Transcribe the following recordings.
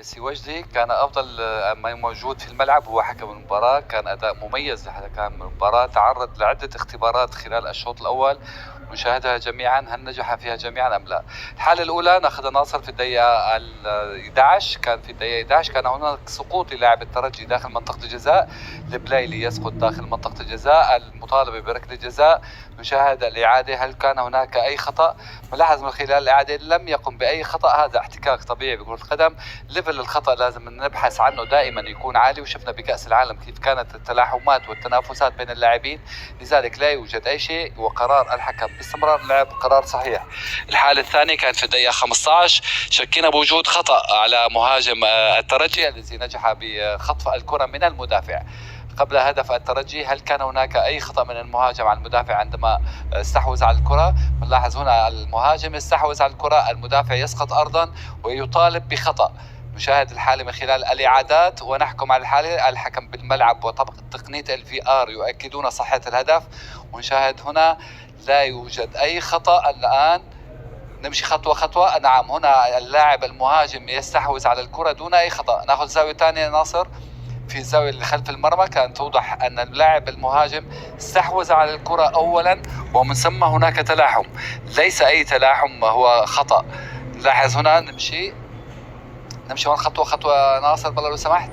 سي وجدي كان أفضل ما موجود في الملعب هو حكم المباراة. كان أداء مميز لحكم المباراة، تعرض لعدة اختبارات خلال الشوط الأول نشاهدها جميعا، هل نجح فيها جميعا أم لا؟ الحالة الأولى ناخذ ناصر في الدقيقة 11. كان في الدقيقة 11 كان هناك سقوط للاعب الترجي داخل منطقة الجزاء، البلايلي يسقط داخل منطقة الجزاء، المطالبة بركلة جزاء. نشاهد الإعادة، هل كان هناك أي خطأ؟ نلاحظ من خلال الإعادة لم يقم بأي خطأ، هذا احتكاك طبيعي بكرة القدم. ليفل الخطأ لازم نبحث عنه دائما يكون عالي، وشفنا بكأس العالم كيف كانت التلاحمات والتنافسات بين اللاعبين، لذلك لا يوجد أي شيء، وقرار الحكم باستمرار اللعب قرار صحيح. الحالة الثانية كانت في الدقيقة 15، شكينا بوجود خطأ على مهاجم الترجي الذي نجح بخطف الكرة من المدافع قبل هدف الترجي. هل كان هناك أي خطأ من المهاجم على المدافع عندما استحوذ على الكرة؟ نلاحظ هنا المهاجم استحوذ على الكرة، المدافع يسقط أرضا ويطالب بخطأ. نشاهد الحالة من خلال الإعادات ونحكم على الحالة. الحكم بالملعب وطبق تقنية الVR يؤكدون صحة الهدف، ونشاهد هنا لا يوجد أي خطأ. الآن نمشي خطوة خطوة. نعم، هنا اللاعب المهاجم يستحوذ على الكرة دون أي خطأ. نأخذ زاوية ثانية ناصر، في الزاوية اللي خلف المرمى كانت توضح أن اللاعب المهاجم استحوذ على الكرة أولا، ومن ثم هناك تلاحم، ليس أي تلاحم، هو خطأ. لاحظ هنا، نمشي هون خطوة خطوة ناصر بالله لو سمحت.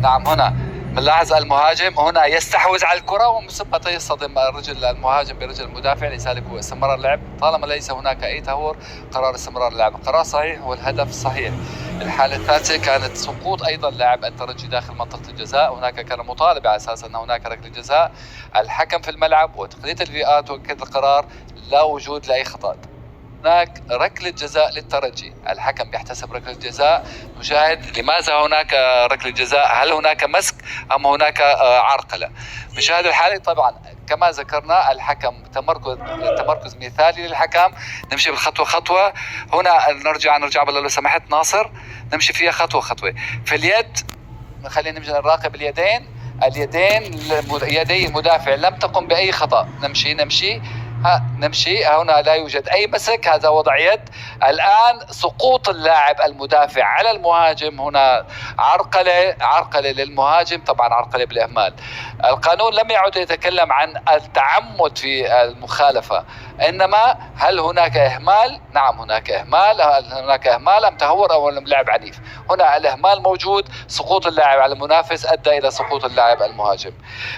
نعم، هنا بنلاحظ المهاجم هنا يستحوذ على الكرة ومن ثم يصطدم رجل المهاجم برجل المدافع، لذلك هو استمرار اللعب طالما ليس هناك أي تهور. قرار استمرار اللعب قرار صحيح والهدف صحيح. الحالة الثالثة كانت سقوط أيضا لاعب الترجي داخل منطقة الجزاء، هناك كان مطالبة على أساس أن هناك ركلة جزاء. الحكم في الملعب وتقنية الVR تؤكد القرار، لا وجود لأي خطأ. هناك ركلة جزاء للترجي، الحكم يحتسب ركلة جزاء. نشاهد لماذا هناك ركلة جزاء، هل هناك مسك أم هناك عرقلة؟ نشاهد الحالة. طبعا كما ذكرنا الحكم تمركز مثالي للحكم. نمشي بالخطوة خطوة. هنا نرجع بالله لو سمحت ناصر، نمشي فيها خطوة خطوة. في اليد خلينا نمشي نراقب اليدين يدي المدافع لم تقم بأي خطأ. نمشي هنا لا يوجد أي مسك، هذا وضع يد. الآن سقوط اللاعب المدافع على المهاجم، هنا عرقلة للمهاجم، طبعا عرقلة بالإهمال. القانون لم يعد يتكلم عن التعمد في المخالفة، إنما هل هناك إهمال؟ نعم هناك إهمال. هل هناك إهمال أم تهور أو لعب عنيف؟ هنا الإهمال موجود، سقوط اللاعب على المنافس أدى إلى سقوط اللاعب المهاجم.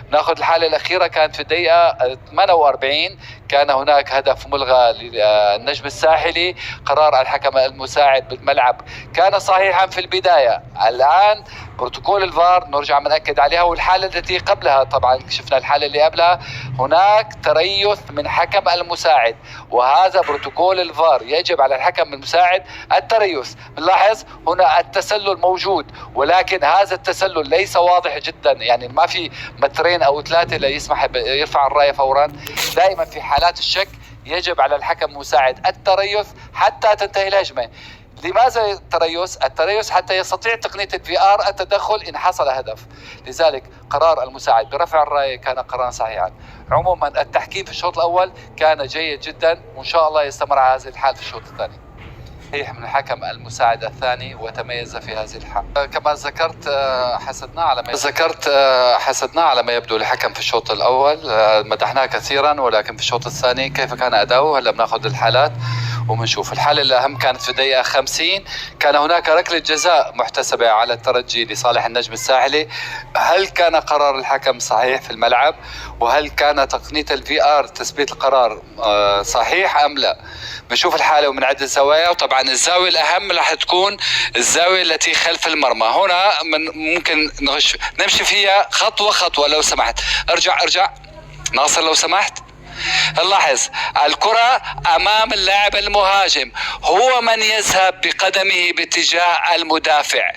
نأخذ الحالة الأخيرة كانت في الدقيقة 48، كان هناك هدف ملغى للنجم الساحلي. قرار الحكم المساعد بالملعب كان صحيحا في البداية. الآن بروتوكول الفار نرجع نأكد عليها، والحالة التي قبلها طبعا شفنا الحالة اللي قبلها هناك تريث من حكم المساعد، وهذا بروتوكول الفار يجب على الحكم المساعد التريث. نلاحظ هنا التسلل موجود، ولكن هذا التسلل ليس واضح جدا، يعني ما في مترين أو 3 ليسمح يرفع الراية فورا. دائما في حالات الشك يجب على الحكم المساعد التريث حتى تنتهي الهجمة. لماذا التريث حتى يستطيع تقنية الVR التدخل إن حصل هدف. لذلك قرار المساعد برفع الراية كان قرارا صحيحا. عموما التحكيم في الشوط الأول كان جيد جدا، وإن شاء الله يستمر على هذه الحال في الشوط الثاني. صحيح من الحكم المساعد الثاني وتميز في هذه الحالة. كما ذكرت حسدنا على ما يبدو الحكم في الشوط الأول، مدحناه كثيرا، ولكن في الشوط الثاني كيف كان أداؤه هلا بناخذ الحالات وبنشوف. الحالة الأهم كانت في الدقيقة 50، كان هناك ركلة جزاء محتسبة على الترجي لصالح النجم الساحلي. هل كان قرار الحكم صحيح في الملعب؟ وهل كان تقنية الVR تثبيت القرار صحيح أم لا؟ بنشوف الحالة ومن عدة زوايا، وطبعا الزاوية الأهم راح تكون الزاوية التي خلف المرمى. هنا ممكن نمشي فيها خطوة خطوة لو سمحت. ارجع ناصر لو سمحت. نلاحظ الكرة أمام اللاعب المهاجم، هو من يذهب بقدمه باتجاه المدافع.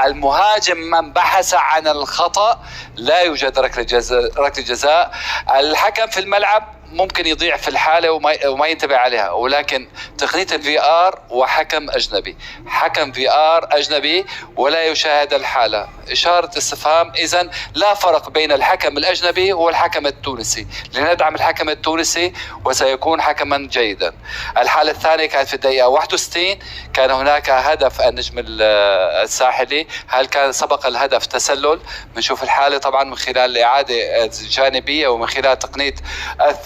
المهاجم من بحث عن الخطأ، لا يوجد ركلة جزاء. الحكم في الملعب ممكن يضيع في الحالة وما ينتبه عليها، ولكن تقنية الفي ار وحكم أجنبي، حكم في ار أجنبي ولا يشاهد الحالة، إشارة استفهام. إذن لا فرق بين الحكم الأجنبي والحكم التونسي، لندعم الحكم التونسي وسيكون حكما جيدا. الحالة الثانية كانت في الدقيقة 61، كان هناك هدف النجم الساحلي، هل كان سبق الهدف تسلل؟ بنشوف الحالة طبعا من خلال الإعادة الجانبية ومن خلال تقنية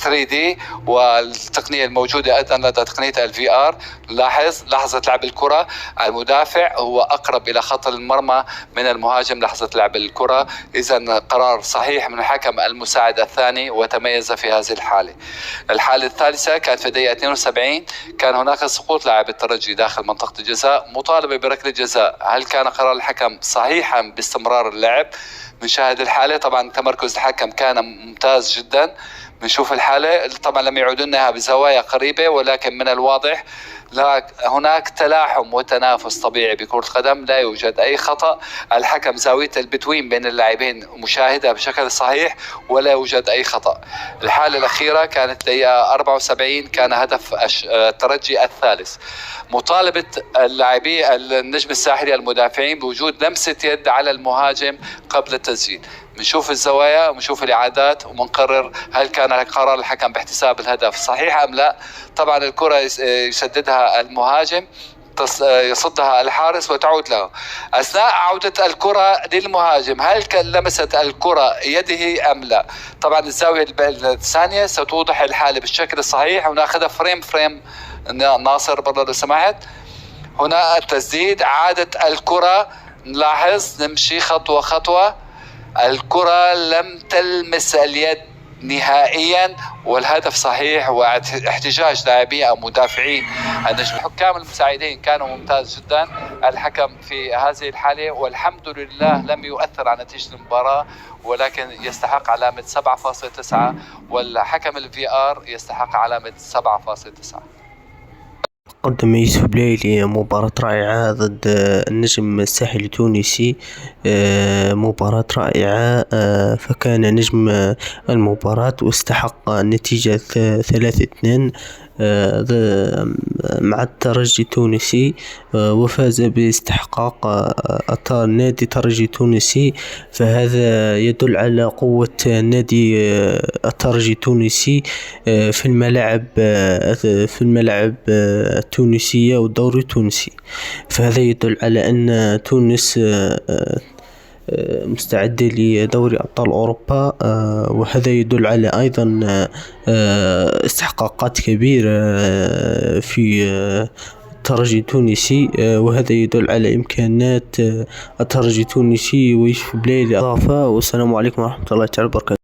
3D والتقنية الموجودة أيضا لدى تقنية الفي ار. لاحظ لحظة لعب الكرة، المدافع هو أقرب إلى خط المرمى من المهاجم لحظة لعب الكرة، إذن قرار صحيح من الحكم المساعد الثاني وتميز في هذه الحالة. الحالة الثالثة كانت في الدقيقة 72، كان هناك سقوط لاعب الترجي داخل منطقة الجزاء، مطالبة بركلة جزاء، هل كان قرار الحكم صحيحا باستمرار اللعب؟ بنشاهد الحالة، طبعا تمركز الحكم كان ممتاز جدا. بنشوف الحالة، طبعا لم يعودوا لنا بزوايا قريبة، ولكن من الواضح لا هناك تلاحم وتنافس طبيعي بكرة القدم، لا يوجد أي خطأ. الحكم زاوية البتوين بين اللاعبين مشاهدة بشكل صحيح ولا يوجد أي خطأ. الحالة الأخيرة كانت دقيقة 74، كان هدف الترجي الثالث، مطالبة اللاعبي النجم الساحلي المدافعين بوجود لمسة يد على المهاجم قبل التسجيل. بنشوف الزوايا وبنشوف الإعادات ومنقرر هل كان قرار الحكم باحتساب الهدف صحيح أم لا. طبعا الكرة يسددها المهاجم، يصدها الحارس وتعود له. أثناء عودة الكرة للمهاجم هل لمست الكرة يده أم لا؟ طبعا الزاوية الثانية ستوضح الحالة بالشكل الصحيح، وناخذها فريم ناصر برضه لو سمحت. هنا التسديد، عادة الكرة، نلاحظ نمشي خطوة خطوة، الكرة لم تلمس اليد نهائيا والهدف صحيح، واحتجاج لاعبين أو مدافعين النجم. الحكام المساعدين كانوا ممتاز جدا، الحكم في هذه الحالة والحمد لله لم يؤثر على نتيجة المباراة، ولكن يستحق علامة 7.9 والحكم الفي ار يستحق علامة 7.9. قدم يوسف بلايلي مباراة رائعة ضد النجم الساحلي التونسي، مباراة رائعة، فكان نجم المباراة واستحق النتيجة 3-2 مع الترجي التونسي، وفاز باستحقاق نادي الترجي التونسي. فهذا يدل على قوة نادي الترجي التونسي في الملاعب التونسية والدوري التونسي. فهذا يدل على أن تونس مستعدة لدوري أبطال أوروبا، وهذا يدل على أيضا استحقاقات كبيرة في الترجي التونسي، وهذا يدل على إمكانات الترجي التونسي ويوسف بلايلي إضافة. والسلام عليكم ورحمة الله تعالى وبركاته.